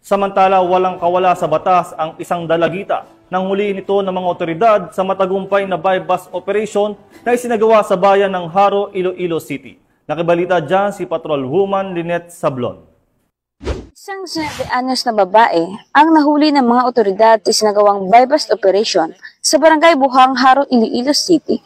Samantala, walang kawala sa batas ang isang dalagita nang huliin ito ng mga otoridad sa matagumpay na buy-bust operation na isinagawa sa bayan ng Haro, Iloilo City. Nakibalita dyan si Patrolwoman Lynette Sablon. Isang 19 anyos na babae ang nahuli ng mga otoridad sa isinagawang buy-bust operation sa barangay Buhang, Haro, Iloilo City.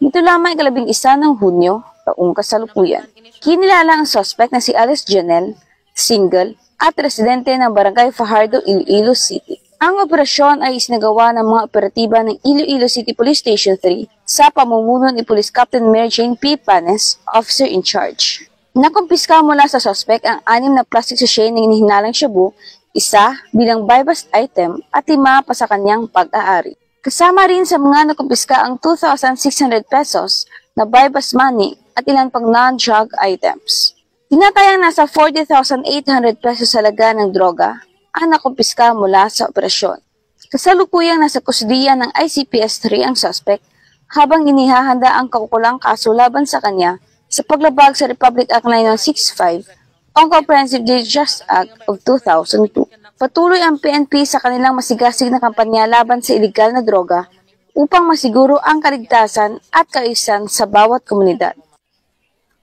Nito lamang 11 ng Hunyo, taong kasalukuyan. Kinilala ang suspect na si Alice Janelle, single, at residente ng barangay Fajardo, Iloilo City. Ang operasyon ay isinagawa ng mga operatiba ng Iloilo City Police Station 3 sa pamumuno ni Police Captain Mary Jane P. Panes, officer in charge. Nakumpiska mula sa suspect ang 6 na plastic sachet ng hinihinalang shabu, isa bilang buy-bust item at 5 pa sa kanyang pag-aari. Kasama rin sa mga nakumpiska ang 2,600 pesos na buy-bust money at ilan pang non-drug items. Tinatayang nasa 40,800 pesos halaga ng droga ang nakumpiska mula sa operasyon. Kasalukuyang nasa kustudiya ng ICPS-3 ang suspect habang inihahanda ang kaukulang kaso laban sa kanya sa paglabag sa Republic Act 9165 o Comprehensive Justice Act of 2002. Patuloy ang PNP sa kanilang masigasig na kampanya laban sa iligal na droga upang masiguro ang kaligtasan at kaayusan sa bawat komunidad.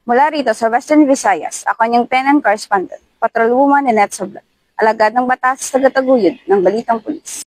Mula rito sa Western Visayas, ako niyang tenant correspondent, Patrolwoman Lynette Sablon, alagad ng batas sa tagataguyod ng Balitang Pulis.